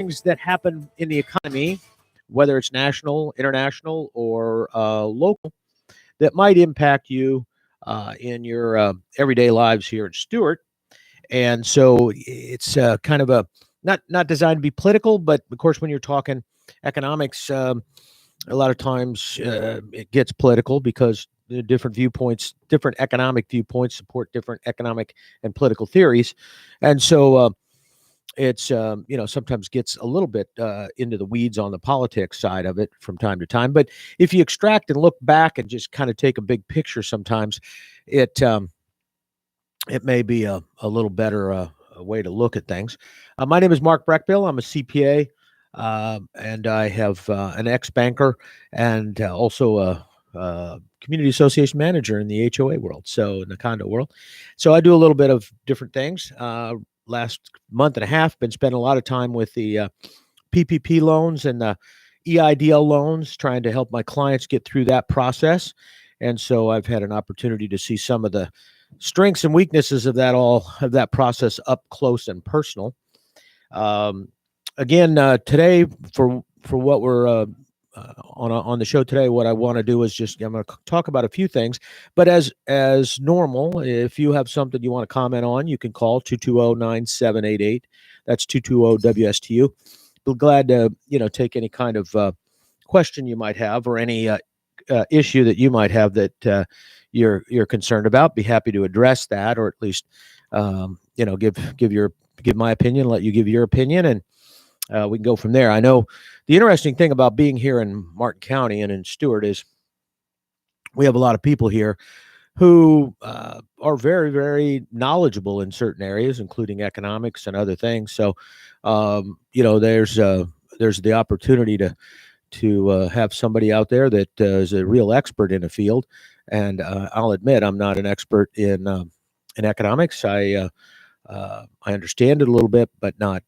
things that happen in the economy, whether it's national, international, or local, that might impact you in your everyday lives here in Stewart. And so it's kind of a not designed to be political, but of course, when you're talking economics, a lot of times it gets political because the different viewpoints, different economic viewpoints, support different economic and political theories, and so it's sometimes gets a little bit into the weeds on the politics side of it from time to time. But if you extract and look back and just kind of take a big picture, sometimes it it may be a little better a way to look at things. My name is Mark Breckbill. I'm a CPA, and I have an ex-banker and also a community association manager in the HOA world, so in the condo world. So I do a little bit of different things. Last month and a half, been spending a lot of time with the PPP loans and the EIDL loans, trying to help my clients get through that process. And so I've had an opportunity to see some of the strengths and weaknesses of that process up close and personal. Again, today for what we're on the show today, what I want to do is just I'm going to talk about a few things. But as normal, if you have something you want to comment on, you can call 220-9788. That's 220-WSTU. Be glad to take any kind of question you might have or any issue that you might have that you're concerned about. Be happy to address that, or at least give my opinion, let you give your opinion, and we can go from there. I know the interesting thing about being here in Martin County and in Stewart is we have a lot of people here who are very, very knowledgeable in certain areas, including economics and other things. So, there's the opportunity to have somebody out there that is a real expert in a field. And I'll admit I'm not an expert in economics. I understand it a little bit, but I'm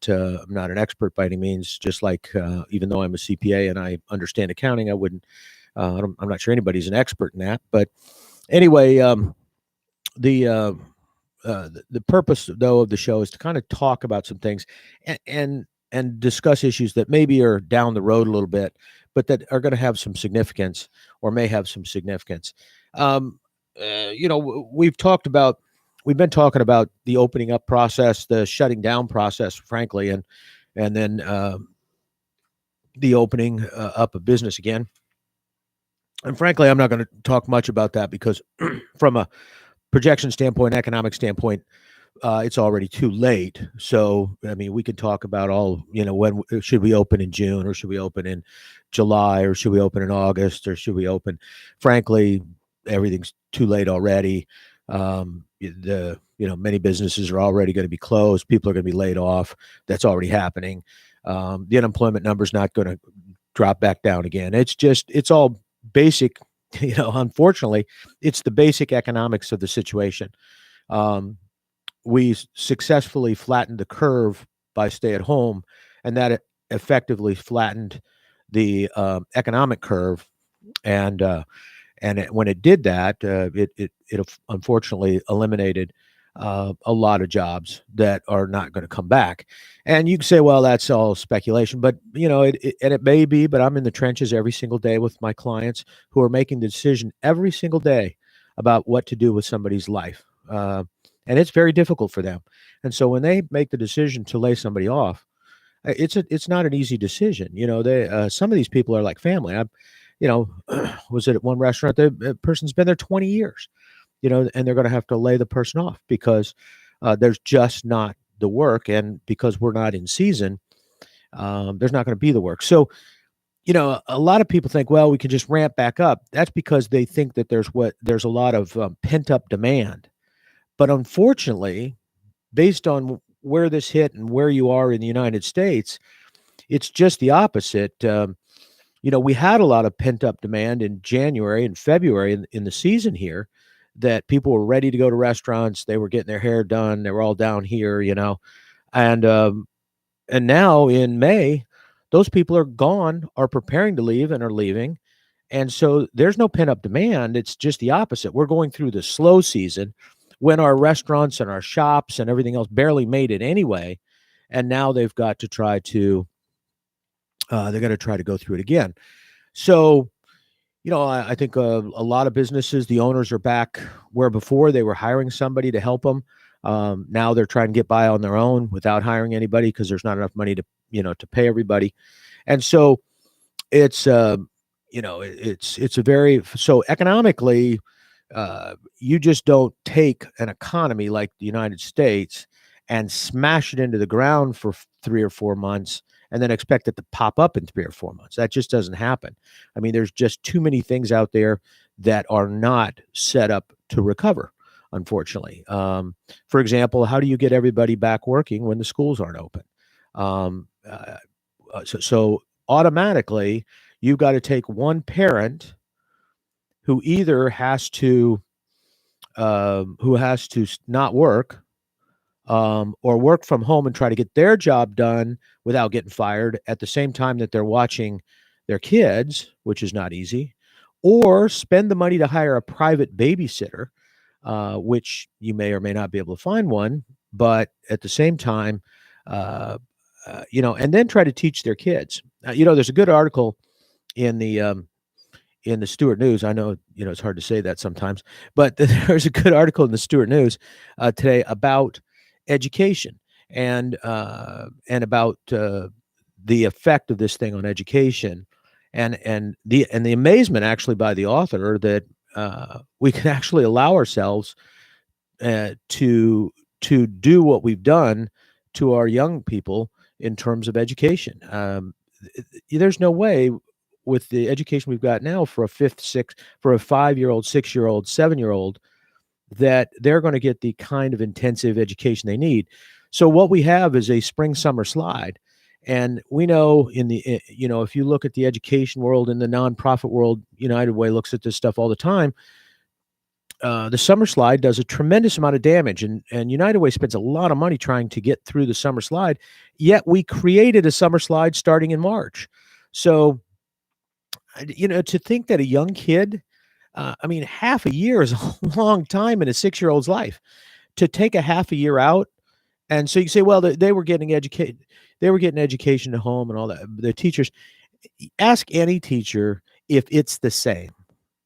not an expert by any means. Just like even though I'm a CPA and I understand accounting, I wouldn't. I'm not sure anybody's an expert in that. But anyway, the purpose though of the show is to kind of talk about some things and discuss issues that maybe are down the road a little bit, but that are going to have some significance or may have some significance. We've been talking about the opening up process, the shutting down process, frankly, and then the opening up of business again. And frankly, I'm not going to talk much about that because from a projection standpoint, economic standpoint, it's already too late. So, I mean, we could talk about when should we open in June, or should we open in July, or should we open in August, or should we open? Frankly, everything's too late already. Many businesses are already going to be closed. People are going to be laid off. That's already happening. The unemployment number is not going to drop back down again. It's all basic, unfortunately, it's the basic economics of the situation. We successfully flattened the curve by stay at home, and that effectively flattened the economic curve. And when it did that, it unfortunately eliminated a lot of jobs that are not going to come back. And you can say, well, that's all speculation, but it may be. But I'm in the trenches every single day with my clients who are making the decision every single day about what to do with somebody's life, and it's very difficult for them. And so when they make the decision to lay somebody off, it's not an easy decision. Some of these people are like family. Was it at one restaurant? The person's been there 20 years, and they're going to have to lay the person off because there's just not the work. And because we're not in season, there's not going to be the work. So, a lot of people think, well, we can just ramp back up. That's because they think that there's a lot of pent up demand. But unfortunately, based on where this hit and where you are in the United States, it's just the opposite. We had a lot of pent up demand in January and February in the season here, that people were ready to go to restaurants. They were getting their hair done. They were all down here, and now in May, those people are gone, are preparing to leave and are leaving. And so there's no pent up demand. It's just the opposite. We're going through the slow season when our restaurants and our shops and everything else barely made it anyway. And now they've got to try to they're going to try to go through it again. So, I think a lot of businesses, the owners are back where before they were hiring somebody to help them. Now they're trying to get by on their own without hiring anybody because there's not enough money to pay everybody. And so it's, it's a very, so economically, you just don't take an economy like the United States and smash it into the ground for 3 or 4 months and then expect it to pop up in 3 or 4 months. That just doesn't happen. I mean, there's just too many things out there that are not set up to recover, unfortunately. For example, how do you get everybody back working when the schools aren't open? So automatically, you've got to take one parent who either has to not work, or work from home and try to get their job done without getting fired at the same time that they're watching their kids, which is not easy, or spend the money to hire a private babysitter, which you may or may not be able to find one, but at the same time, and then try to teach their kids. There's a good article in the Stewart News. I know, it's hard to say that sometimes, but there's a good article in the Stewart News today about education and about the effect of this thing on education, and the amazement actually by the author that we can actually allow ourselves to do what we've done to our young people in terms of education. There's no way with the education we've got now for a 5-year-old, 6-year-old, 7-year-old, that they're going to get the kind of intensive education they need. So what we have is a spring summer slide. And we know if you look at the education world, in the nonprofit world, United Way looks at this stuff all the time. The summer slide does a tremendous amount of damage, and United Way spends a lot of money trying to get through the summer slide. Yet we created a summer slide starting in March. So, to think that a young kid, half a year is a long time in a 6-year-old's life. To take a half a year out, and so you say, well, they were getting educated, they were getting education at home and all that. The teachers, ask any teacher if it's the same.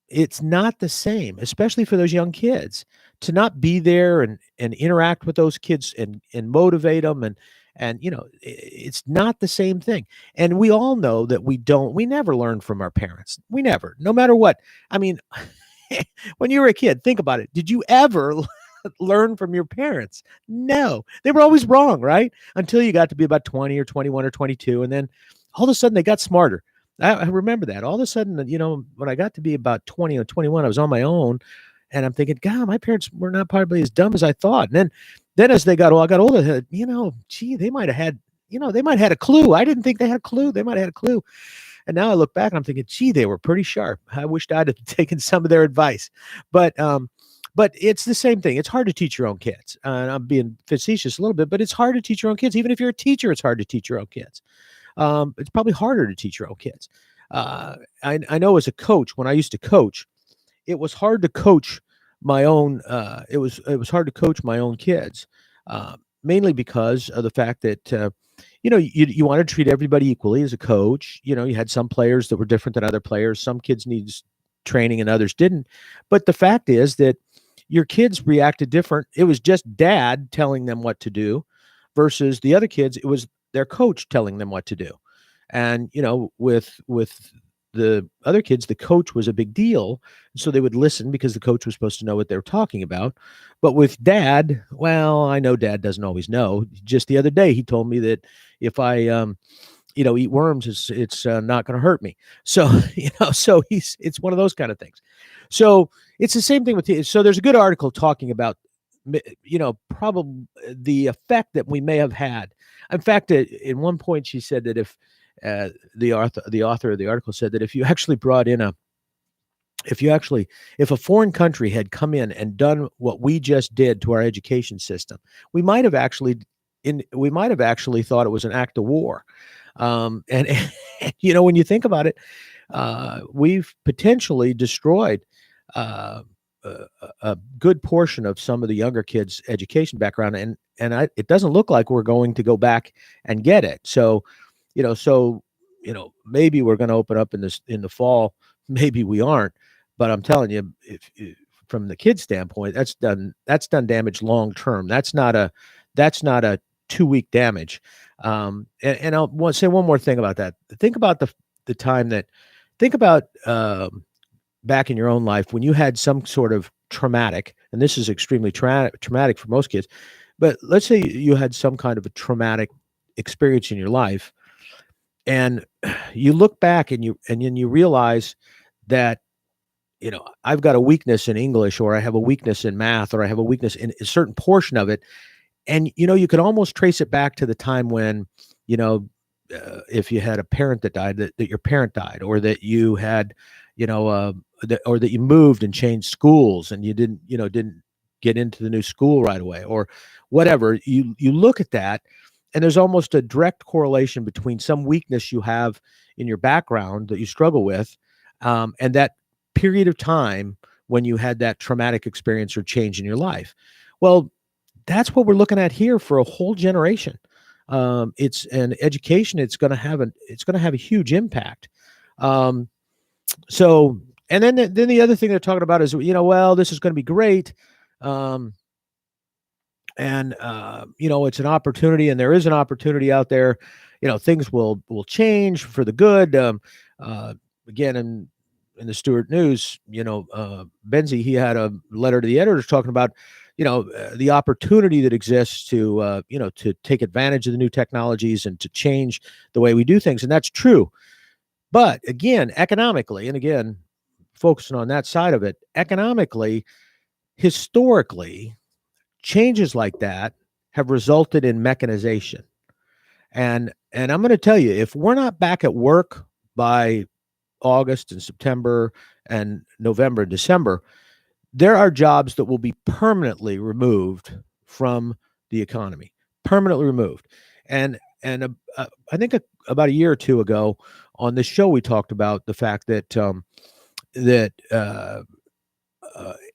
It's not the same, especially for those young kids, to not be there and interact with those kids and motivate them. And it's not the same thing. And we all know that we never learn from our parents. We never, no matter what. I mean, when you were a kid, think about it. Did you ever learn from your parents? No, they were always wrong, right? Until you got to be about 20 or 21 or 22. And then all of a sudden they got smarter. I remember that. All of a sudden, when I got to be about 20 or 21, I was on my own, and I'm thinking, God, my parents were not probably as dumb as I thought. And then as I got older, gee, they might have had a clue. I didn't think they had a clue. They might have had a clue. And now I look back and I'm thinking, gee, they were pretty sharp. I wished I'd have taken some of their advice. But it's the same thing. It's hard to teach your own kids. And I'm being facetious a little bit, but it's hard to teach your own kids. Even if you're a teacher, it's hard to teach your own kids. It's probably harder to teach your own kids. I know as a coach, when I used to coach, it was hard to coach my own. It was hard to coach my own kids, mainly because of the fact that you want to treat everybody equally as a coach. You had some players that were different than other players. Some kids needed training and others didn't. But the fact is that your kids reacted different. It was just dad telling them what to do versus the other kids. It was their coach telling them what to do. And, with the other kids, the coach was a big deal. So they would listen because the coach was supposed to know what they were talking about. But with dad, well, I know dad doesn't always know. Just the other day, he told me that if I, eat worms, it's not going to hurt me. So, it's one of those kind of things. So it's the same thing with, so there's a good article talking about, probably the effect that we may have had. In fact, at one point she said that if the author of the article said that if a foreign country had come in and done what we just did to our education system, we might have actually thought it was an act of war. And when you think about it, we've potentially destroyed a good portion of some of the younger kids' education background, and it doesn't look like we're going to go back and get it. So, maybe we're going to open up in the fall, maybe we aren't, but I'm telling you, if from the kid standpoint, that's done damage long term. That's not a 2 week damage. And I'll want to say one more thing about that. Think about the time that think about back in your own life when you had some sort of traumatic, and this is extremely traumatic for most kids, but let's say you had some kind of a traumatic experience in your life, and you look back and then you realize that I've got a weakness in English, or I have a weakness in math, or I have a weakness in a certain portion of it, and you can almost trace it back to the time when you know if you had a parent that died, that your parent died, or that you had or that you moved and changed schools and you didn't get into the new school right away, or whatever. You look at that, and there's almost a direct correlation between some weakness you have in your background that you struggle with, and that period of time when you had that traumatic experience or change in your life. Well, that's what we're looking at here for a whole generation. It's an education. It's going to have a huge impact. Um, so, and then the other thing they're talking about is, well, this is going to be great. Um, and it's an opportunity, and there is an opportunity out there. Things will change for the good. Again, in the Stewart News, Benzie, he had a letter to the editors talking about the opportunity that exists to take advantage of the new technologies and to change the way we do things, and that's true. But again, economically, and again, focusing on that side of it, economically, historically, changes like that have resulted in mechanization. And I'm going to tell you, if we're not back at work by August and September and November and December, there are jobs that will be permanently removed from the economy, permanently removed. And I think about a year or two ago on this show, we talked about the fact that that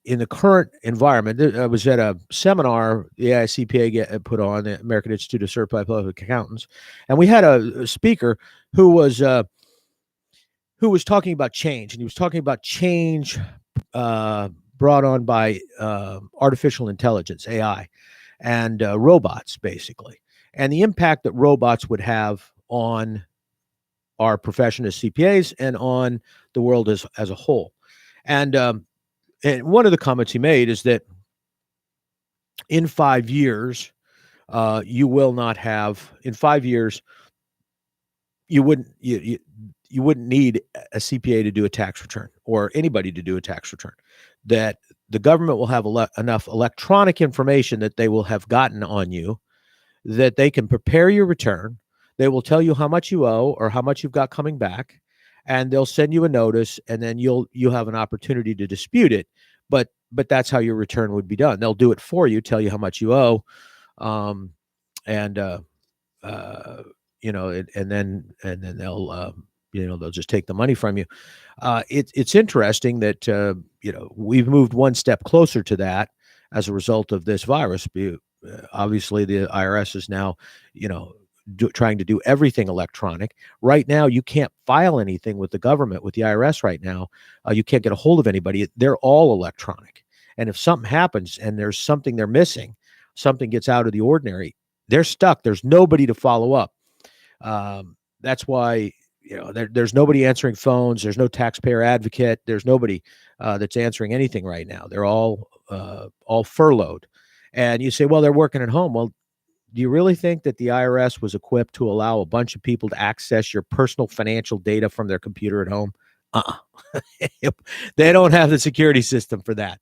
in the current environment, I was at a seminar the AICPA put on, the American Institute of Certified Public Accountants, and we had a speaker who was talking about change, and he was talking about change brought on by artificial intelligence, AI, and robots, basically, and the impact that robots would have on our profession as CPAs and on the world as a whole. And one of the comments he made is that in 5 years, you will not have, in 5 years, you wouldn't need a CPA to do a tax return, or anybody to do a tax return. That the government will have enough electronic information that they will have gotten on you, that they can prepare your return. They will tell you how much you owe or how much you've got coming back, and they'll send you a notice, and then you'll have an opportunity to dispute it. But that's how your return would be done. They'll do it for you, tell you how much you owe, and then they'll they'll just take the money from you. It's interesting that we've moved one step closer to that as a result of this virus. Obviously, the IRS is now trying to do everything electronic. Right now, you can't file anything with the government, with the IRS right now. You can't get a hold of anybody. They're all electronic. And if something happens and there's something they're missing, something gets out of the ordinary, they're stuck. There's nobody to follow up. That's why there's nobody answering phones. There's no taxpayer advocate. There's nobody that's answering anything right now. They're all furloughed. And you say, well, they're working at home. Well, do you really think that the IRS was equipped to allow a bunch of people to access your personal financial data from their computer at home? They don't have the security system for that.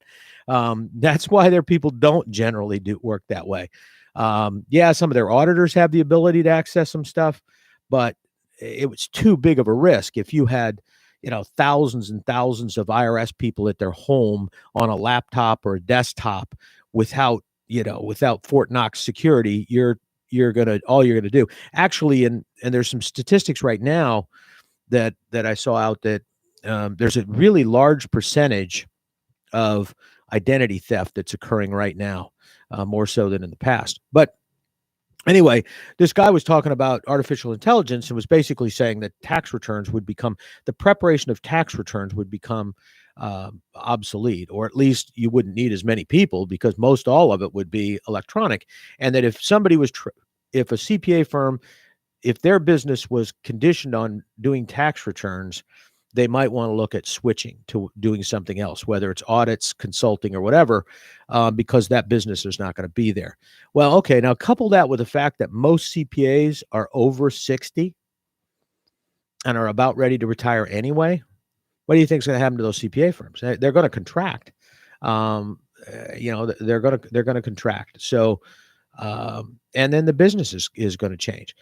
That's why their people don't generally work that way. Yeah, some of their auditors have the ability to access some stuff, but it was too big of a risk if you had thousands and thousands of IRS people at their home on a laptop or a desktop without Fort Knox security. All you're gonna do actually, and there's some statistics right now that I saw out that there's a really large percentage of identity theft that's occurring right now, more so than in the past. But Anyway, this guy was talking about artificial intelligence and was basically saying that the preparation of tax returns would become obsolete, or at least you wouldn't need as many people because most all of it would be electronic. And that if a CPA firm, if their business was conditioned on doing tax returns, they might want to look at switching to doing something else, whether it's audits, consulting, or whatever, because that business is not going to be there. Well, okay, now couple that with the fact that most CPAs are over 60 and are about ready to retire anyway. What do you think is going to happen to those CPA firms? They're going to contract. They're going to contract. So, and then the business is going to change.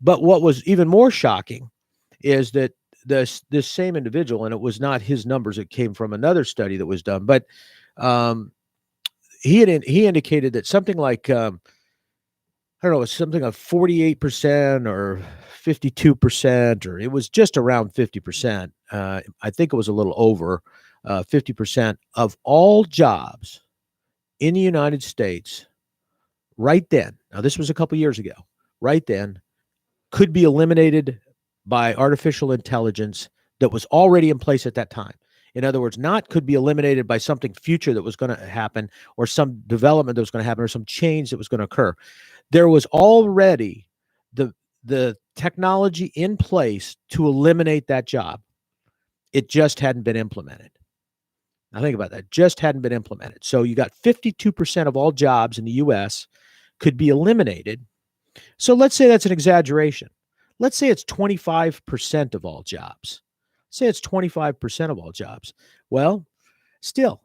But what was even more shocking is that this same individual, and it was not his numbers; it came from another study that was done. But he indicated that something like I don't know, something like 48% or 52%, or it was just around 50%. I think it was a little over 50% of all jobs in the United States right then. Now, this was a couple years ago. Right then, could be eliminated by artificial intelligence that was already in place at that time. In other words, not could be eliminated by something future that was going to happen, or some development that was going to happen, or some change that was going to occur. There was already the technology in place to eliminate that job. It just hadn't been implemented. Now think about that. Just hadn't been implemented. So you got 52% of all jobs in the US could be eliminated. So let's say that's an exaggeration. Let's say it's 25% of all jobs. Say it's 25% of all jobs. Well, still,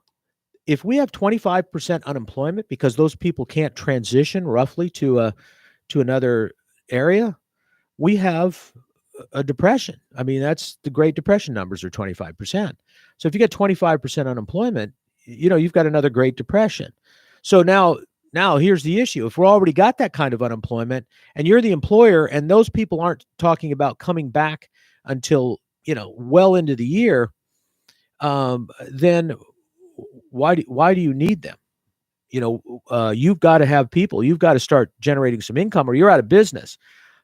if we have 25% unemployment because those people can't transition roughly to another area, we have a depression. I mean, that's the Great Depression numbers are 25%. So if you get 25% unemployment, you've got another Great Depression. So now here's the issue. If we're already got that kind of unemployment and you're the employer and those people aren't talking about coming back until, well into the year, then why do you need them? You've got to have people. You've got to start generating some income or you're out of business.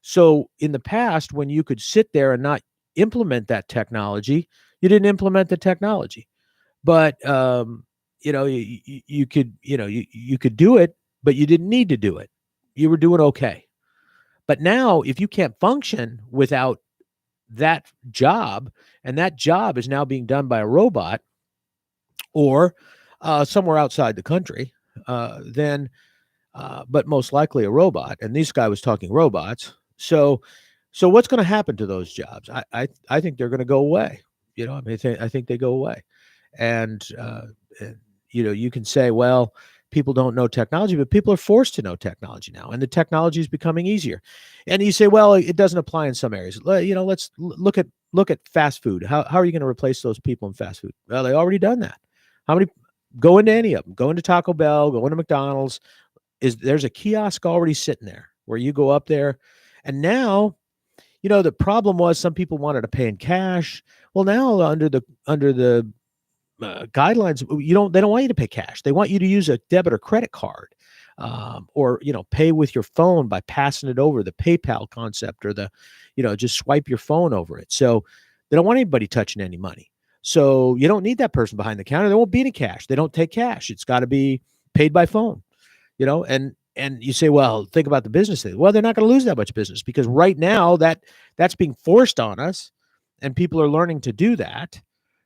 So in the past, when you could sit there and not implement that technology, you didn't implement the technology. But you could do it, but you didn't need to do it. You were doing okay. But now, if you can't function without that job, and that job is now being done by a robot or somewhere outside the country, then, but most likely a robot. And this guy was talking robots. So what's going to happen to those jobs? I think they're going to go away. I think they go away. And you can say, well, people don't know technology, but people are forced to know technology now, and the technology is becoming easier. And you say, well, it doesn't apply in some areas. Let's look at fast food. How are you going to replace those people in fast food? Well, they already done that. How many go into any of them? Go into Taco Bell, go into McDonald's. There's a kiosk already sitting there where you go up there, and now, the problem was some people wanted to pay in cash. Well, now under the guidelines, they don't want you to pay cash. They want you to use a debit or credit card, or pay with your phone by passing it over, the PayPal concept, or just swipe your phone over it. So they don't want anybody touching any money. So you don't need that person behind the counter. There won't be any cash. They don't take cash. It's got to be paid by phone. And you say, well, think about the business thing. Well, they're not going to lose that much business because right now that's being forced on us, and people are learning to do that.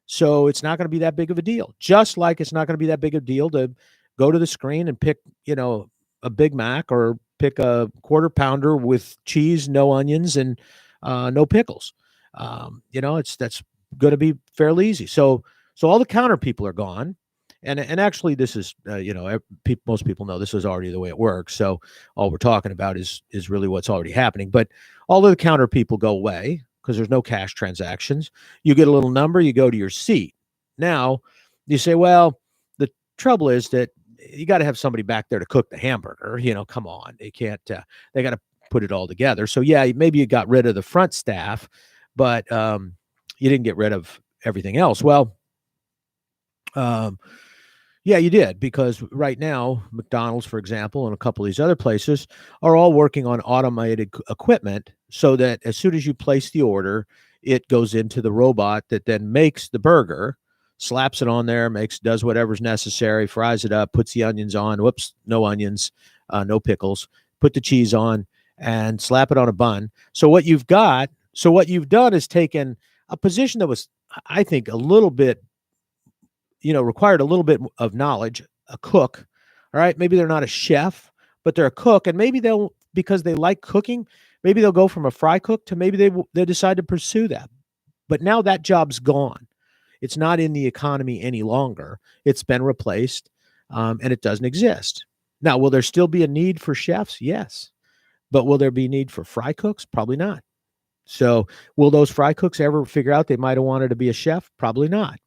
So it's not going to be that big of a deal. Just like it's not going to be that big of a deal to go to the screen and pick, a Big Mac or pick a quarter pounder with cheese, no onions, and no pickles. That's going to be fairly easy. So all the counter people are gone. And actually, this is, most people know this is already the way it works. So all we're talking about is really what's already happening. But all of the counter people go away because there's no cash transactions. You get a little number, you go to your seat. Now, you say, well, the trouble is that you got to have somebody back there to cook the hamburger. Come on. They can't, they got to put it all together. So, yeah, maybe you got rid of the front staff, but you didn't get rid of everything else. Well, Yeah, you did, because right now, McDonald's, for example, and a couple of these other places are all working on automated equipment so that as soon as you place the order, it goes into the robot that then makes the burger, slaps it on there, does whatever's necessary, fries it up, puts the onions on. Whoops, no onions, no pickles. Put the cheese on and slap it on a bun. So what you've done is taken a position that was, I think, a little bit, required a little bit of knowledge, a cook. All right. Maybe they're not a chef, but they're a cook. And maybe because they like cooking, maybe they'll go from a fry cook to maybe they decide to pursue that. But now that job's gone. It's not in the economy any longer. It's been replaced, and it doesn't exist. Now, will there still be a need for chefs? Yes. But will there be a need for fry cooks? Probably not. So will those fry cooks ever figure out they might have wanted to be a chef? Probably not.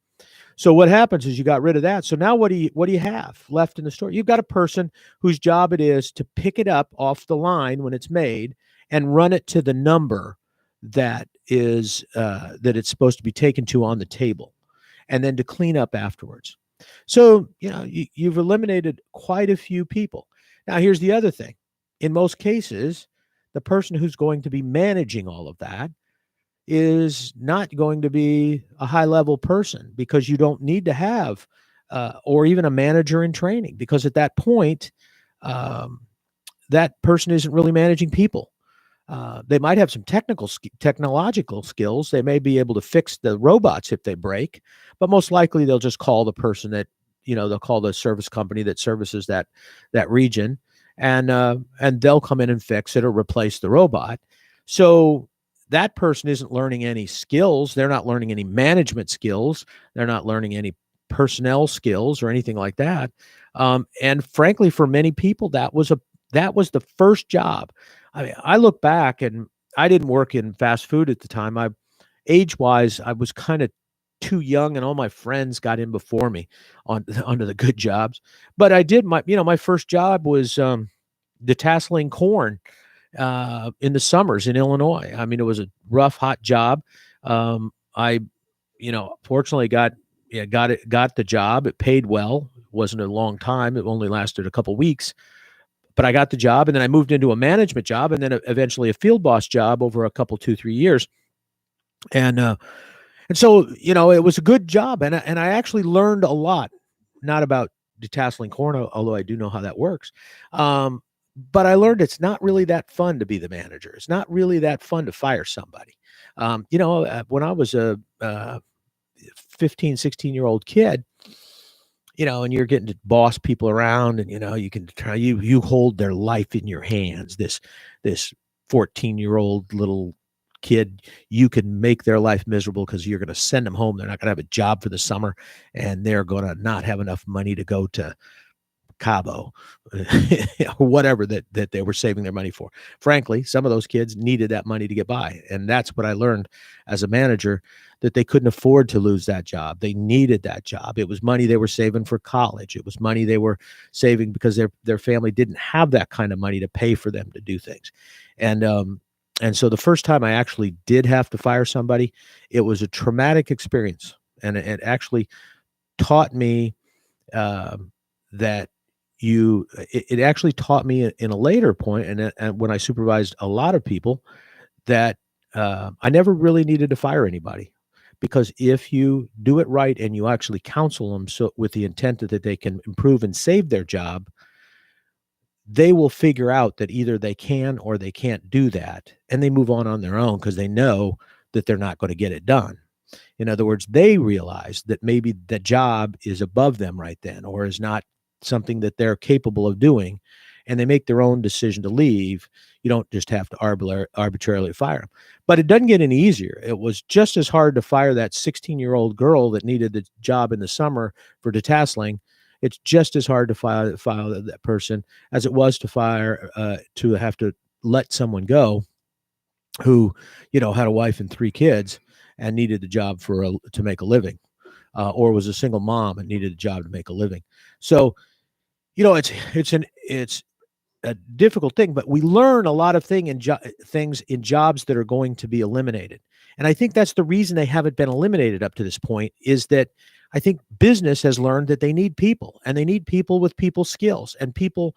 So what happens is you got rid of that. So now what do you have left in the store? You've got a person whose job it is to pick it up off the line when it's made and run it to the number that it's supposed to be taken to on the table, and then to clean up afterwards. So you've eliminated quite a few people. Now here's the other thing. In most cases, the person who's going to be managing all of that is not going to be a high level person, because you don't need to have or even a manager in training, because at that point that person isn't really managing people. They might have some technological skills. They may be able to fix the robots if they break, but most likely they'll just call the person that, they'll call the service company that services that region, and they'll come in and fix it or replace the robot. So that person isn't learning any skills. They're not learning any management skills. They're not learning any personnel skills or anything like that. And frankly, for many people, that was the first job. I mean, I look back, and I didn't work in fast food at the time. Age-wise, I was kind of too young, and all my friends got in before me onto the good jobs. But I did my first job was detasseling corn in the summers in Illinois. I mean, it was a rough, hot job. I fortunately got the job. It paid well. It wasn't a long time. It only lasted a couple weeks, but I got the job, and then I moved into a management job, and then eventually a field boss job over a couple, 2-3 years. And so, it was a good job. And I actually learned a lot, not about detasseling corn, although I do know how that works. But I learned it's not really that fun to be the manager. It's not really that fun to fire somebody. When I was a 15, 16-year-old kid, and you're getting to boss people around, and, you can try, you hold their life in your hands. This 14-year-old little kid, you can make their life miserable because you're going to send them home. They're not going to have a job for the summer, and they're going to not have enough money to go to Cabo or whatever that they were saving their money for. Frankly, some of those kids needed that money to get by. And that's what I learned as a manager, that they couldn't afford to lose that job. They needed that job. It was money they were saving for college. It was money they were saving because their family didn't have that kind of money to pay for them to do things. And so the first time I actually did have to fire somebody, it was a traumatic experience. And it actually taught me that it actually taught me in a later point, and when I supervised a lot of people, that I never really needed to fire anybody, because if you do it right and you actually counsel them with the intent that they can improve and save their job, they will figure out that either they can or they can't do that, and they move on their own because they know that they're not going to get it done. In other words, they realize that maybe the job is above them right then, or is not something that they're capable of doing, and they make their own decision to leave. You don't just have to arbitrarily fire them. But it doesn't get any easier. It was just as hard to fire that 16-year-old girl that needed the job in the summer for detasseling. It's just as hard to fire that person as it was to have to let someone go who, had a wife and 3 kids and needed the job to make a living, or was a single mom and needed a job to make a living. So, it's a difficult thing, but we learn a lot of things in jobs that are going to be eliminated. And I think that's the reason they haven't been eliminated up to this point, is that I think business has learned that they need people, and they need people with people skills, and people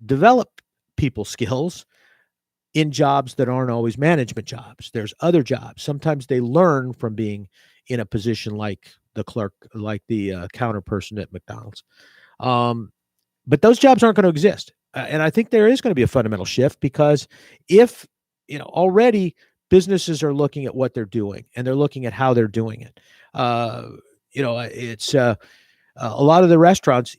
develop people skills in jobs that aren't always management jobs. There's other jobs. Sometimes they learn from being in a position like the clerk, like the counter person at McDonald's. Um, but those jobs aren't going to exist. And I think there is going to be a fundamental shift, because if, already businesses are looking at what they're doing, and they're looking at how they're doing it. It's a lot of the restaurants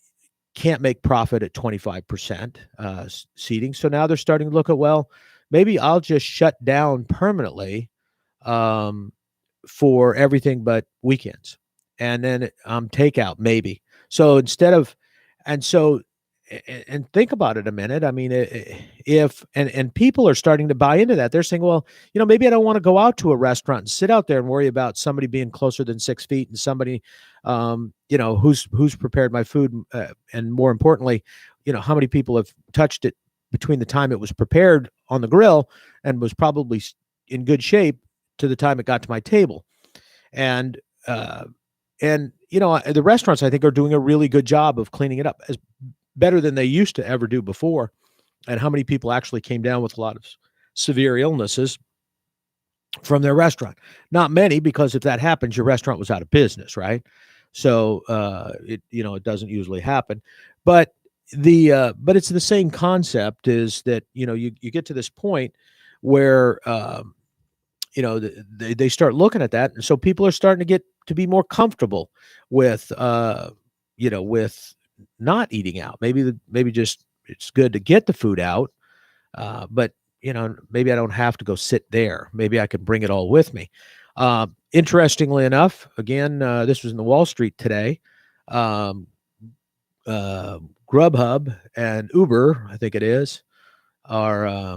can't make profit at 25% seating. So now they're starting to look at, well, maybe I'll just shut down permanently um, for everything but weekends. And then takeout, maybe. So instead of, and so, and think about it a minute. I mean, if, and people are starting to buy into that. They're saying, well, maybe I don't want to go out to a restaurant and sit out there and worry about somebody being closer than 6 feet, and somebody, who's prepared my food. And more importantly, how many people have touched it between the time it was prepared on the grill and was probably in good shape to the time it got to my table. And, the restaurants, I think, are doing a really good job of cleaning it up, as better than they used to ever do before. And how many people actually came down with a lot of severe illnesses from their restaurant? Not many, because if that happens, your restaurant was out of business, right? So it doesn't usually happen. But but it's the same concept, is that you get to this point where they start looking at that, and so people are starting to get to be more comfortable with with not eating out. Maybe just it's good to get the food out, but maybe I don't have to go sit there. Maybe I could bring it all with me. Interestingly enough, again, this was in the Wall Street today. Grubhub and Uber, I think it is, are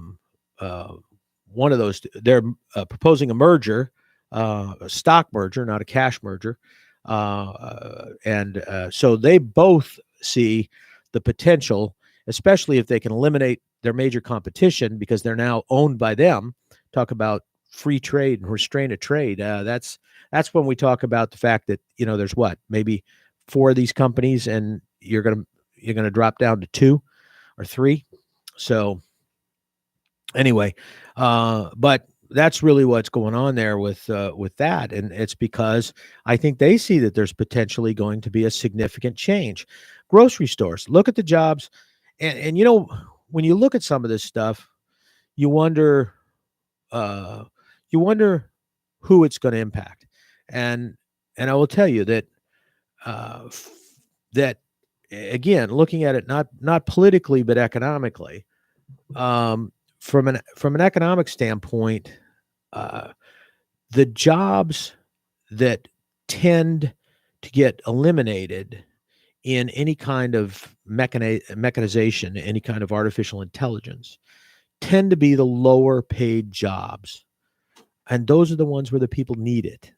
one of those. They're proposing a merger, a stock merger, not a cash merger. And so they both see the potential, especially if they can eliminate their major competition, because they're now owned by them. Talk about free trade and restraint of trade. That's when we talk about the fact that there's maybe 4 of these companies, and you're gonna drop down to 2 or 3. So anyway, but that's really what's going on there with that, and it's because I think they see that there's potentially going to be a significant change. Grocery stores, look at the jobs, and when you look at some of this stuff, you wonder uh, who it's going to impact, and I will tell you that that again, looking at it not politically but economically, from an economic standpoint, the jobs that tend to get eliminated in any kind of mechanization, any kind of artificial intelligence, tend to be the lower paid jobs. And those are the ones where the people need it.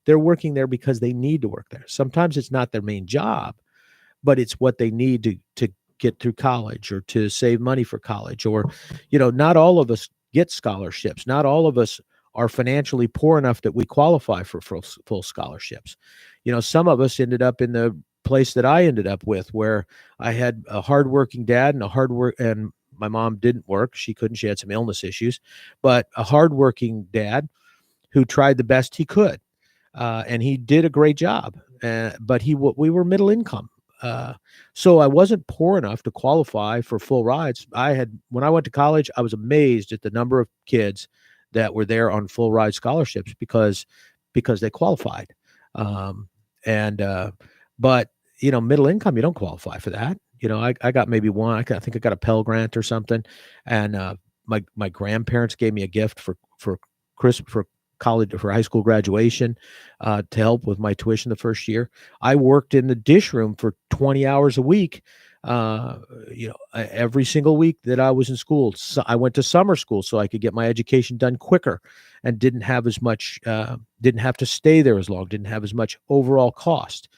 They're working there because they need to work there. Sometimes it's not their main job, but it's what they need to get through college, or to save money for college, or not all of us get scholarships. Not all of us are financially poor enough that we qualify for full scholarships. Some of us ended up in the place that I ended up with, where I had a hardworking dad and my mom didn't work. She couldn't. She had some illness issues, but a hardworking dad who tried the best he could, and he did a great job. But we were middle income. So I wasn't poor enough to qualify for full rides. When I went to college, I was amazed at the number of kids that were there on full ride scholarships because they qualified. But middle income, you don't qualify for that. I got maybe one. I think I got a Pell Grant or something, and my grandparents gave me a gift for college, for high school graduation, to help with my tuition the first year. I worked in the dish room for 20 hours a week, every single week that I was in school. So I went to summer school so I could get my education done quicker, and didn't have as much, didn't have to stay there as long, didn't have as much overall cost.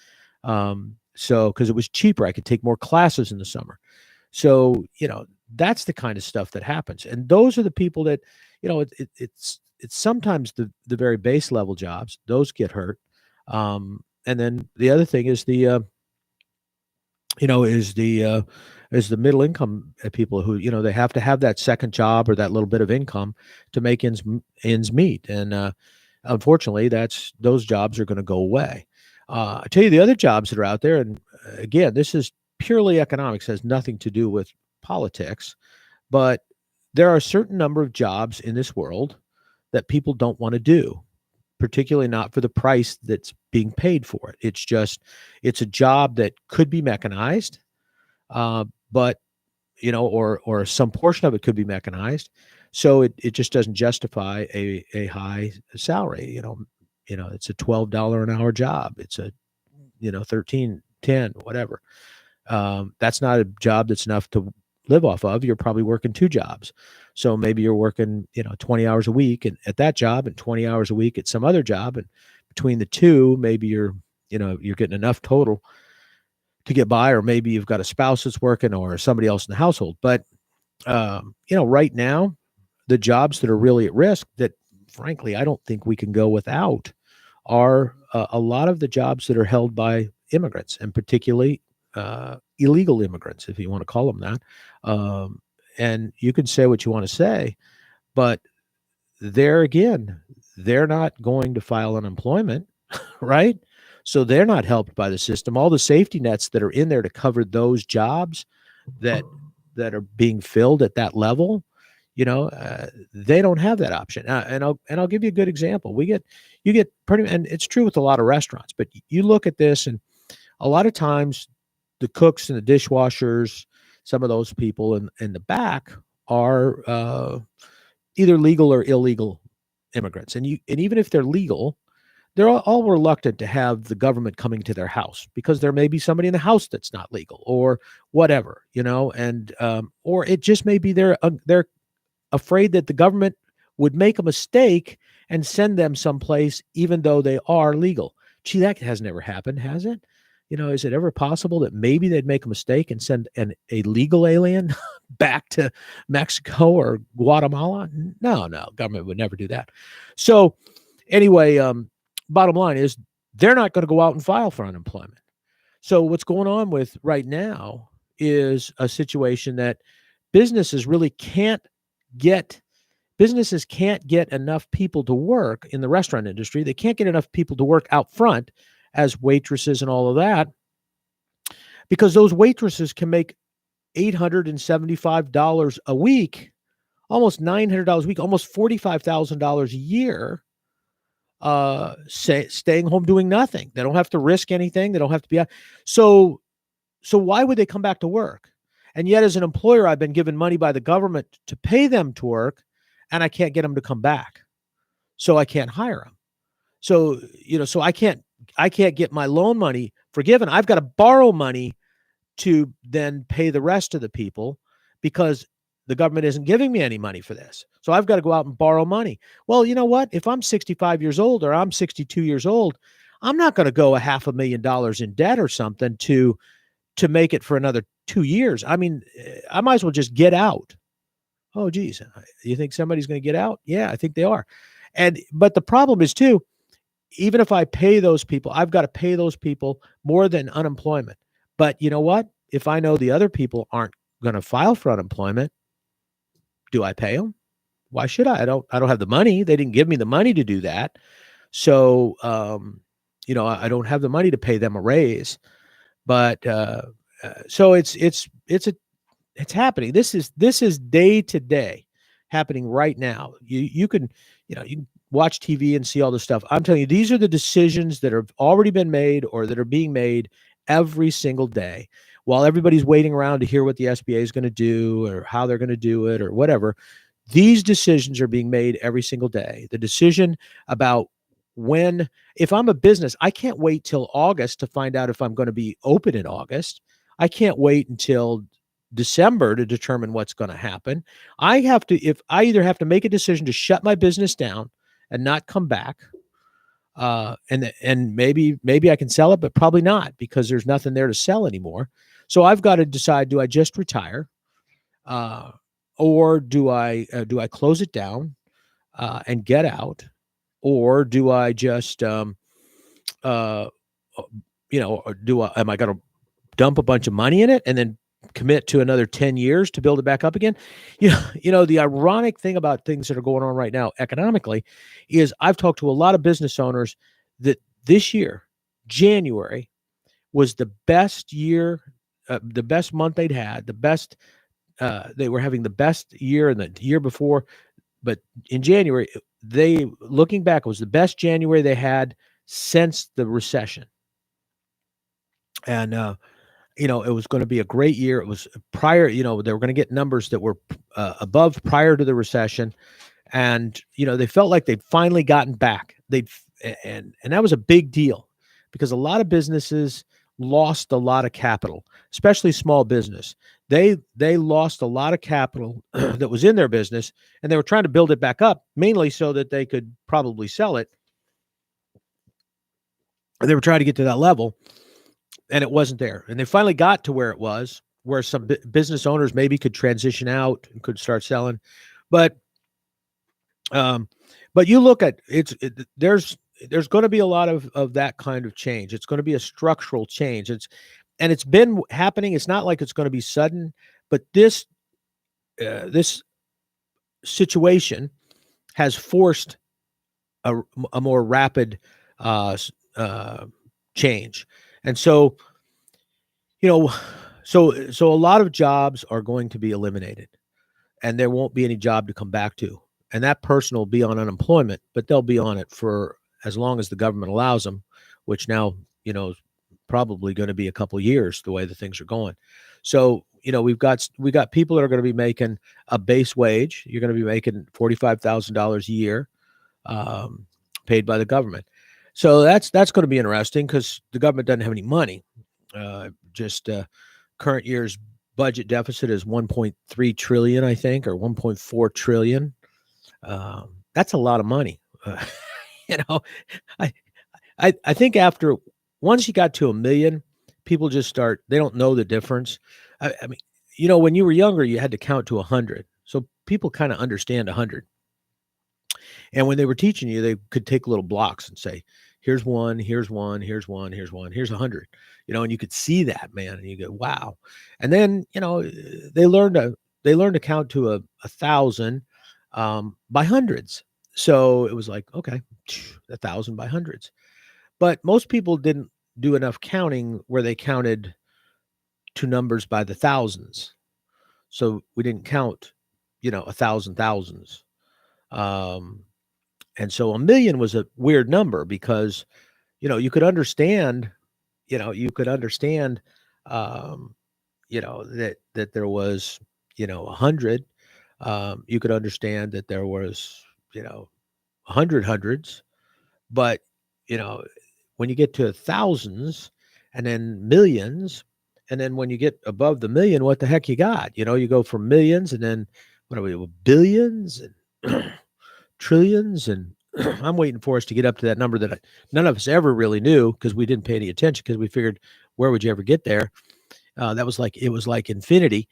So, because it was cheaper, I could take more classes in the summer. So, that's the kind of stuff that happens. And those are the people that, it's sometimes the very base level jobs, those get hurt. And then the other thing is you know, is the middle income people who, you know, they have to have that second job or that little bit of income to make ends meet. And unfortunately, those jobs are going to go away. I tell you the other jobs that are out there, and again, this is purely economics, has nothing to do with politics, but there are a certain number of jobs in this world that people don't want to do, particularly not for the price that's being paid for it. It's a job that could be mechanized, but or some portion of it could be mechanized. So it just doesn't justify a high salary. It's a $12 an hour job. It's a 13, 10, whatever. That's not a job that's enough to live off of. You're probably working two jobs. So maybe you're working, 20 hours a week and at that job and 20 hours a week at some other job. And between the two, maybe you're getting enough total to get by, or maybe you've got a spouse that's working or somebody else in the household. But, right now, the jobs that are really at risk that frankly, I don't think we can go without are a lot of the jobs that are held by immigrants, and particularly illegal immigrants, if you want to call them that. And you can say what you want to say, but there again, they're not going to file unemployment, right? So they're not helped by the system. All the safety nets that are in there to cover those jobs that are being filled at that level, they don't have that option. And I'll give you a good example. You get pretty, and it's true with a lot of restaurants, but you look at this, and a lot of times the cooks and the dishwashers, some of those people in the back are either legal or illegal immigrants. And even if they're legal, they're all reluctant to have the government coming to their house because there may be somebody in the house that's not legal or whatever, and or it just may be they're afraid that the government would make a mistake and send them someplace even though they are legal. Gee, that has never happened, has it? Is it ever possible that maybe they'd make a mistake and send a legal alien back to Mexico or Guatemala? No, government would never do that. So anyway, bottom line is they're not going to go out and file for unemployment. So what's going on with right now is a situation that businesses can't get enough people to work in the restaurant industry. They can't get enough people to work out front as waitresses and all of that, because those waitresses can make $875 a week, almost $900 a week, almost $45,000 a year, staying home doing nothing. They don't have to risk anything. They don't have to be out. So why would they come back to work? And yet, as an employer, I've been given money by the government to pay them to work, and I can't get them to come back. So I can't hire them. So, so I can't get my loan money forgiven. I've got to borrow money to then pay the rest of the people because the government isn't giving me any money for this. So I've got to go out and borrow money. Well, you know what? If I'm 65 years old or I'm 62 years old, I'm not going to go $500,000 in debt or something to make it for another 2 years. I mean, I might as well just get out. Oh, geez. You think somebody's going to get out? Yeah, I think they are. But the problem is too, even if I pay those people, I've got to pay those people more than unemployment. But you know what? If I know the other people aren't going to file for unemployment, do I pay them? Why should I? I don't have the money. They didn't give me the money to do that. So, I don't have the money to pay them a raise. But so it's happening. This is day to day happening right now. You can watch TV and see all this stuff. I'm telling you, these are the decisions that have already been made or that are being made every single day while everybody's waiting around to hear what the SBA is going to do or how they're going to do it or whatever. These decisions are being made every single day. The decision about if I'm a business, I can't wait till August to find out if I'm going to be open in August. I can't wait until December to determine what's going to happen. I either have to make a decision to shut my business down and not come back, and maybe I can sell it, but probably not because there's nothing there to sell anymore. So I've got to decide: do I just retire, or do I close it down and get out, or do I just uh, am I going to dump a bunch of money in it and then commit to another 10 years to build it back up again? The ironic thing about things that are going on right now economically is I've talked to a lot of business owners that this year, January, was the best year, the best month they'd had, they were having the best year in the year before. But in January, looking back, it was the best January they had since the recession. And, it was going to be a great year. It was prior, they were going to get numbers that were above prior to the recession. And, they felt like they'd finally gotten back. And that was a big deal because a lot of businesses lost a lot of capital, especially small business. They lost a lot of capital that was in their business, and they were trying to build it back up, mainly so that they could probably sell it. They were trying to get to that level, and it wasn't there. And they finally got to where it was, where some business owners maybe could transition out and could start selling. But you look at there's going to be a lot of that kind of change. It's going to be a structural change. It's been happening. It's not like it's going to be sudden, but this situation has forced a more rapid change. And so, so a lot of jobs are going to be eliminated, and there won't be any job to come back to. And that person will be on unemployment, but they'll be on it for as long as the government allows them, which now, is probably going to be a couple of years the way the things are going. So, we got people that are going to be making a base wage. You're going to be making $45,000 a year, paid by the government. So that's going to be interesting because the government doesn't have any money. Current year's budget deficit is 1.3 trillion, I think, or 1.4 trillion. That's a lot of money. I think once you got to 1 million, people just they don't know the difference. I mean, when you were younger, you had to count to 100. So people kind of understand 100. And when they were teaching you, they could take little blocks and say, here's one, here's one, here's one, here's one, here's 100, and you could see that, man. And you go, wow. And then, they learned to count to 1,000 by hundreds. So it was like, okay, 1,000 by hundreds. But most people didn't do enough counting where they counted to numbers by the thousands. So we didn't count, 1,000 thousands. And so 1 million was a weird number because, you could understand, that there was, 100. You could understand that there was, 100 hundreds, but, when you get to thousands and then millions, and then when you get above the million, what the heck you got? You go from millions and then what are we, billions and trillions. And I'm waiting for us to get up to that number that none of us ever really knew because we didn't pay any attention because we figured, where would you ever get there? It was like infinity,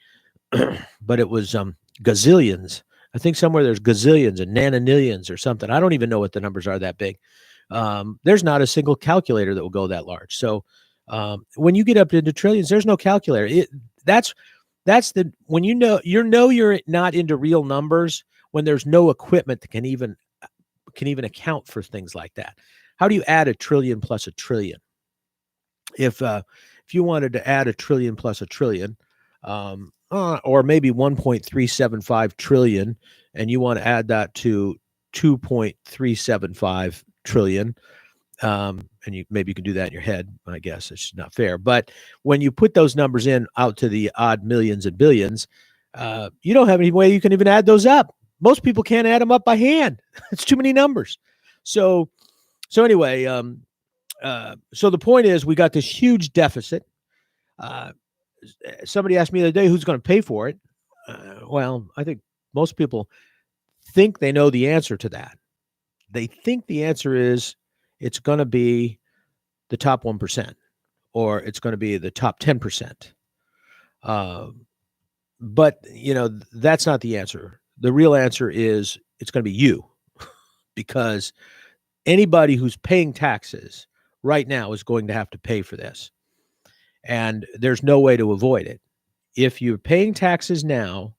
but it was gazillions. I think somewhere there's gazillions and nanonillions or something. I don't even know what the numbers are that big. There's not a single calculator that will go that large. So when you get up into trillions, there's no calculator. That's when you're not into real numbers when there's no equipment that can even account for things like that. How do you add a trillion plus a trillion? If you wanted to add a trillion plus a trillion, or maybe 1.375 trillion, and you want to add that to 2.375 trillion, and maybe you can do that in your head. I guess it's not fair, but when you put those numbers out to the odd millions and billions, you don't have any way you can even add those up. Most people can't add them up by hand. It's too many numbers. So anyway, so the point is, we got this huge deficit. Somebody asked me the other day, who's going to pay for it? Well, I think most people think they know the answer to that. They think the answer is it's going to be the top 1%, or it's going to be the top 10%. But, that's not the answer. The real answer is it's going to be you, because anybody who's paying taxes right now is going to have to pay for this. And there's no way to avoid it. If you're paying taxes now,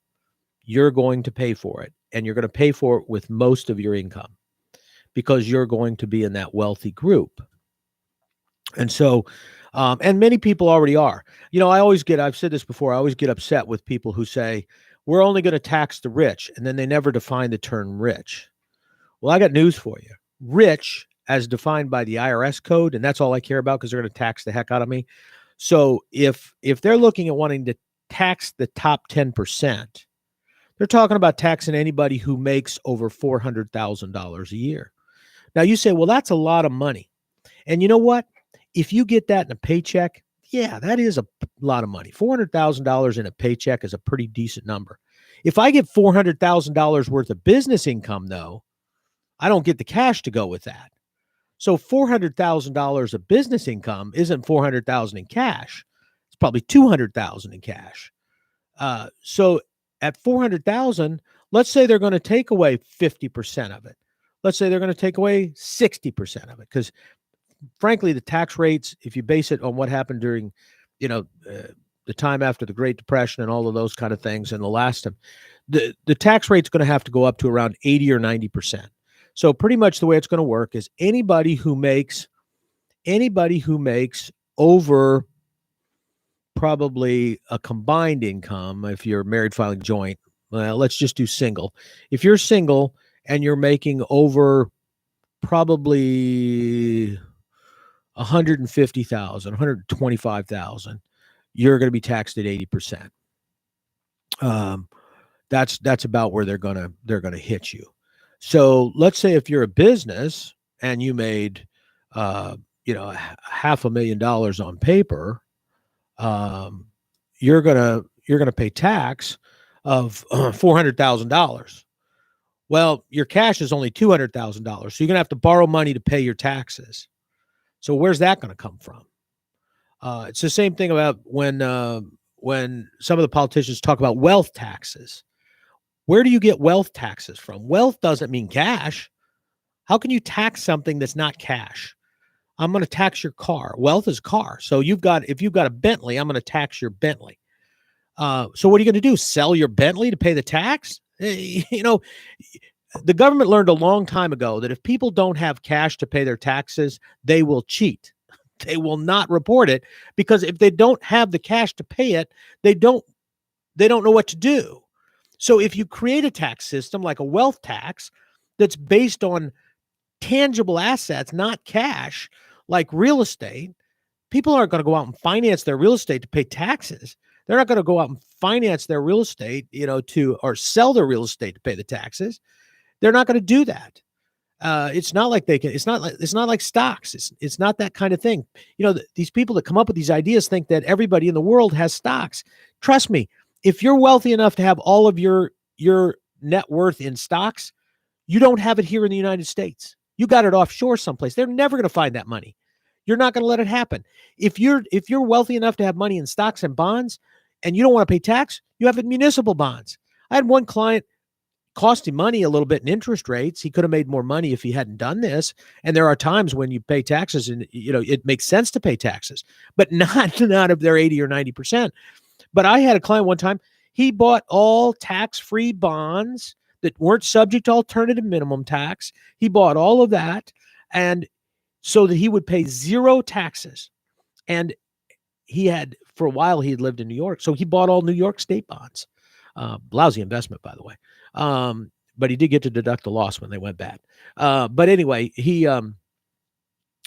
you're going to pay for it. And you're going to pay for it with most of your income because you're going to be in that wealthy group. And so, and many people already are. I've said this before, I always get upset with people who say, we're only going to tax the rich. And then they never define the term rich. Well, I got news for you. Rich, as defined by the IRS code, and that's all I care about because they're going to tax the heck out of me. So if they're looking at wanting to tax the top 10%, they're talking about taxing anybody who makes over $400,000 a year. Now you say, well, that's a lot of money. And you know what? If you get that in a paycheck, yeah, that is a lot of money. $400,000 in a paycheck is a pretty decent number. If I get $400,000 worth of business income, though, I don't get the cash to go with that. So $400,000 of business income isn't $400,000 in cash. It's probably $200,000 in cash. So at $400,000, let's say they're going to take away 50% of it. Let's say they're going to take away 60% of it, because frankly, the tax rates, if you base it on what happened during, the time after the Great Depression and all of those kind of things, and the last time, the tax rate's going to have to go up to around 80 or 90%. So pretty much the way it's going to work is anybody who makes over probably a combined income, if you're married filing joint, well, let's just do single. If you're single and you're making over probably 150,000, 125,000, you're going to be taxed at 80%. That's about where they're going to hit you. So let's say if you're a business and you made, $500,000 on paper, you're gonna pay tax of $400,000. Well, your cash is only $200,000, so you're gonna have to borrow money to pay your taxes. So where's that going to come from? It's the same thing about when some of the politicians talk about wealth taxes. Where do you get wealth taxes from? Wealth doesn't mean cash. How can you tax something that's not cash? I'm going to tax your car. Wealth is car. So if you've got a Bentley, I'm going to tax your Bentley. So what are you going to do? Sell your Bentley to pay the tax? The government learned a long time ago that if people don't have cash to pay their taxes, they will cheat. They will not report it, because if they don't have the cash to pay it, they don't know what to do. So if you create a tax system like a wealth tax that's based on tangible assets, not cash, like real estate, people aren't going to go out and finance their real estate to pay taxes. They're not going to go out and finance their real estate, or sell their real estate to pay the taxes. They're not going to do that. It's not like they can. It's not like stocks. It's not that kind of thing. These people that come up with these ideas think that everybody in the world has stocks. Trust me, if you're wealthy enough to have all of your net worth in stocks, you don't have it here in the United States. You got it offshore someplace. They're never going to find that money. You're not going to let it happen. If you're wealthy enough to have money in stocks and bonds, and you don't want to pay tax, you have it in municipal bonds. I had one client, cost him money a little bit in interest rates. He could have made more money if he hadn't done this. And there are times when you pay taxes and, it makes sense to pay taxes, but not if they're 80 or 90%. But I had a client one time, he bought all tax-free bonds that weren't subject to alternative minimum tax. He bought all of that, and so that he would pay zero taxes. And for a while, he had lived in New York. So he bought all New York state bonds. Lousy investment, by the way. But he did get to deduct the loss when they went bad. But anyway,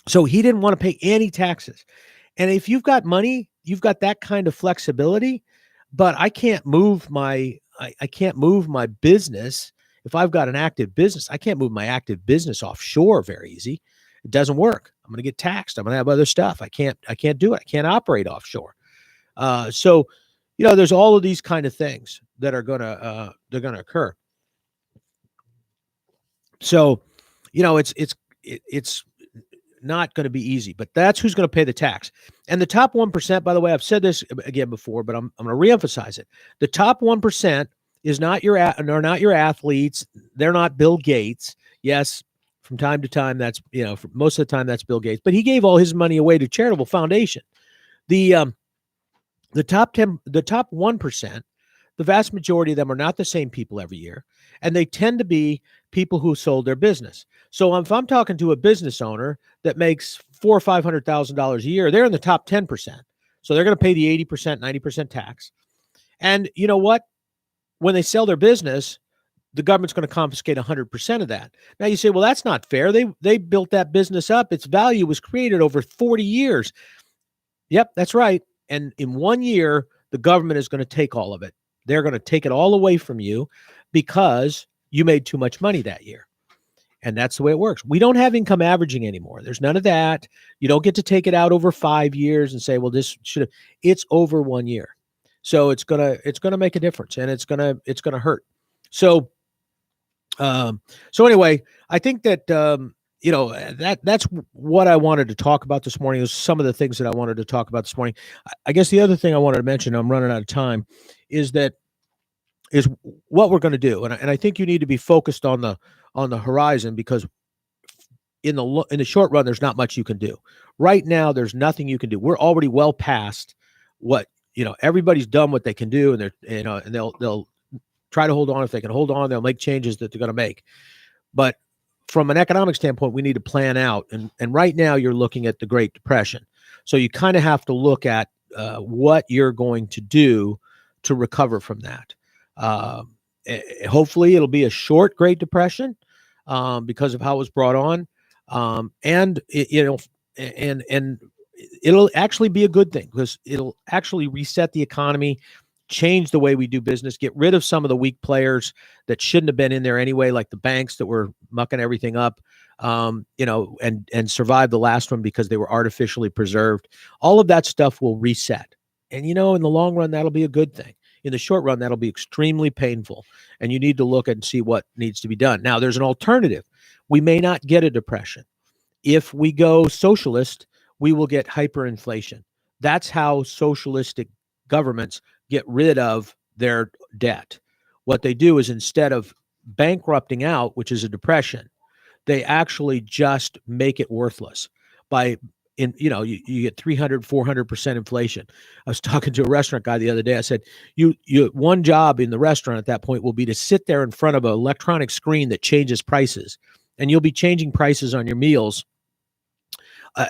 so he didn't want to pay any taxes. And if you've got money, you've got that kind of flexibility. But I can't move my business. If I've got an active business, I can't move my active business offshore very easy. It doesn't work. I'm going to get taxed. I'm going to have other stuff. I can't do it. I can't operate offshore. So there's all of these kind of things that are going to occur. So, it's not going to be easy, but that's who's going to pay the tax. And the top 1%, by the way, I've said this again before, but I'm going to reemphasize it. The top 1% are not your athletes. They're not Bill Gates. Yes, From time to time, that's, for most of the time, that's Bill Gates. But he gave all his money away to charitable foundation. The top 1%, the vast majority of them are not the same people every year, and they tend to be people who sold their business. So if I'm talking to a business owner that makes $400,000 or $500,000 a year, they're in the top 10%. So they're going to pay the 80%, 90% tax. And you know what? When they sell their business, the government's going to confiscate 100% of that. Now you say, well, that's not fair. They built that business up. Its value was created over 40 years. Yep, that's right. And in 1 year, the government is going to take all of it. They're going to take it all away from you because you made too much money that year. And that's the way it works. We don't have income averaging anymore. There's none of that. You don't get to take it out over 5 years and say, well, this should have. It's over 1 year. So it's gonna make a difference, and it's gonna hurt. So anyway, I think that that's what I wanted to talk about this morning. Is some of the things that I wanted to talk about this morning. I guess the other thing I wanted to mention, I'm running out of time, is what we're going to do, and I think you need to be focused on the horizon, because in the short run, there's not much you can do. Right now, there's nothing you can do. We're already well past what. Everybody's done what they can do, and and they'll try to hold on. If they can hold on, they'll make changes that they're going to make. But from an economic standpoint, we need to plan out. And right now, you're looking at the Great Depression. So you kind of have to look at what you're going to do to recover from that. Hopefully, it'll be a short Great Depression because of how it was brought on, and it'll actually be a good thing, because it'll actually reset the economy, change the way we do business, get rid of some of the weak players that shouldn't have been in there anyway, like the banks that were mucking everything up, and survive the last one because they were artificially preserved. All of that stuff will reset. And, in the long run, that'll be a good thing. In the short run, that'll be extremely painful. And you need to look and see what needs to be done. Now, there's an alternative. We may not get a depression. If we go socialist, we will get hyperinflation. That's how socialistic governments get rid of their debt. What they do is, instead of bankrupting out, which is a depression, they actually just make it worthless you get 300-400% inflation. I was talking to a restaurant guy the other day. I said, you one job in the restaurant at that point will be to sit there in front of an electronic screen that changes prices, and you'll be changing prices on your meals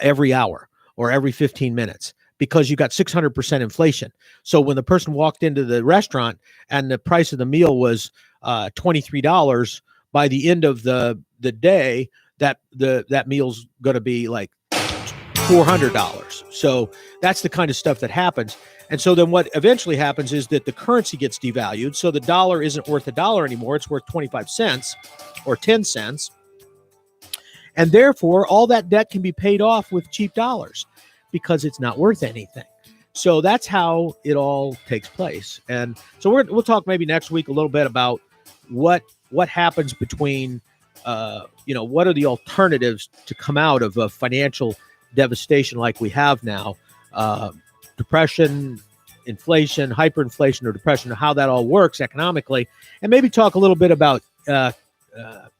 every hour or every 15 minutes, because you got 600% inflation. So when the person walked into the restaurant and the price of the meal was $23, by the end of the day, that meal's going to be like $400. So that's the kind of stuff that happens. And so then what eventually happens is that the currency gets devalued. So the dollar isn't worth $1 anymore. It's worth 25 cents or 10 cents. And therefore, all that debt can be paid off with cheap dollars, because it's not worth anything. So that's how it all takes place. And so we'll talk maybe next week a little bit about what happens between, what are the alternatives to come out of a financial devastation like we have now, depression, inflation, hyperinflation, or depression, how that all works economically, and maybe talk a little bit about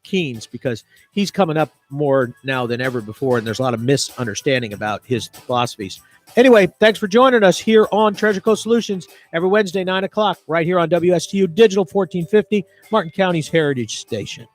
Keynes, because he's coming up more now than ever before, and there's a lot of misunderstanding about his philosophies. Anyway, thanks for joining us here on Treasure Coast Solutions every Wednesday, 9 o'clock, right here on WSTU Digital 1450, Martin County's Heritage Station.